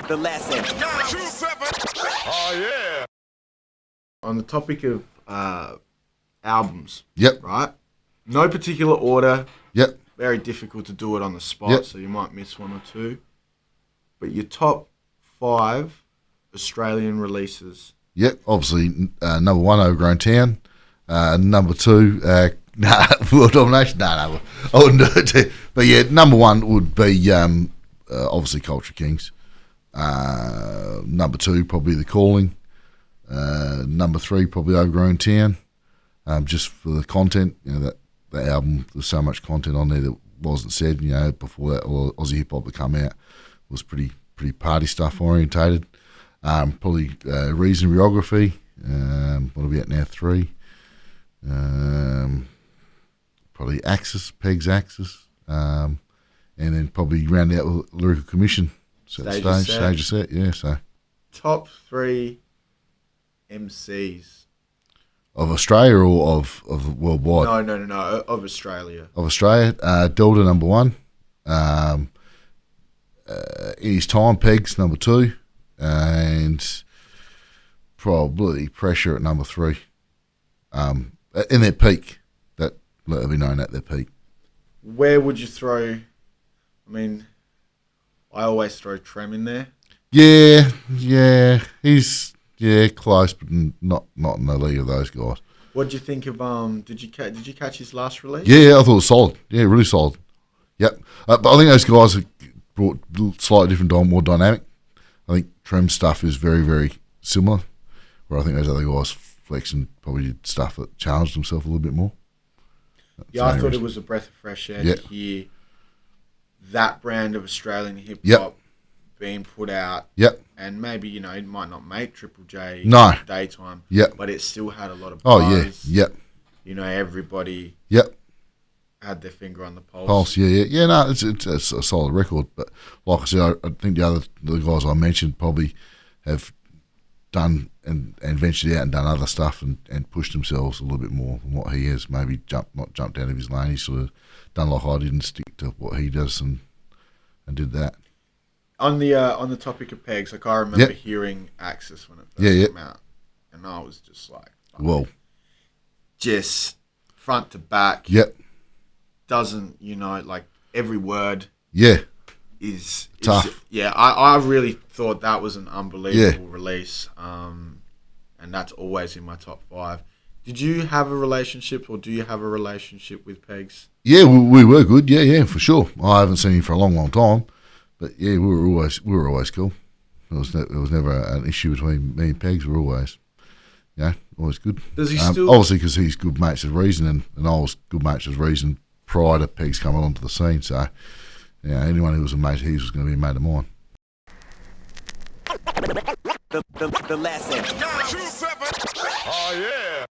The lesson. Oh yeah. On the topic of albums, Yep. right? No particular order. Yep. Very difficult to do it on the spot, Yep. so you might miss one or two. But your top 5 Australian releases. Yep. Obviously, number 1, Overgrown Town. Number 2, World Domination. No, I wouldn't do it too. But yeah, number 1 would be obviously Culture Kings. Number 2, probably The Calling. Number 3, probably Overgrown Town. Just for the content, that album, there's so much content on there that wasn't said, before that, or Aussie hip hop that come out was pretty party stuff orientated. Probably Reason Biography. What are we at now? 3. Probably Axis, Peg's Axis. And then probably round out with Lyrical Commission. Stage of set, yeah. So Top 3 MCs. of Australia or of worldwide? No. Of Australia. Of Australia, Delta number 1. In his time, Pegs number 2, and probably Pressure at number 3. In their peak, that let it be known at their peak. Where would you throw? I mean, I always throw Trem in there. Yeah, he's close, but not in the league of those guys. What did you think of? Did you catch his last release? Yeah, I thought it was solid. Yeah, really solid. Yep, but I think those guys have brought slightly different, more dynamic. I think Trem's stuff is very, very similar, where I think those other guys flex and probably did stuff that challenged himself a little bit more. Yeah, I thought it was a breath of fresh air to hear that brand of Australian hip hop being put out. Yep. And maybe, it might not make Triple J daytime. Yep. But it still had a lot of buzz. Oh, yeah. Yep. Everybody had their finger on the pulse. Yeah, no, it's a solid record. But like I said, I think the guys I mentioned probably have done and ventured out and done other stuff and pushed themselves a little bit more than what he has. Maybe not jumped out of his lane. He's sort of done like I did and stick to what he does and did that. On the topic of Pegs, I remember hearing Axis when it first came out, and I was just like, just front to back. Yep. Doesn't like every word. Is tough. I really thought that was an unbelievable release, and that's always in my top 5. Did you have a relationship, or do you have a relationship with Pegs? Yeah, we were good. Yeah, for sure. I haven't seen him for a long, long time, but yeah, we were always cool. There was never an issue between me and Pegs. We were always good. Does he still? Obviously, because he's good mates with Reason, and I was good mates with Reason prior to Pegs coming onto the scene. So, anyone who was a mate, he was going to be a mate of mine. The lesson. Oh yeah.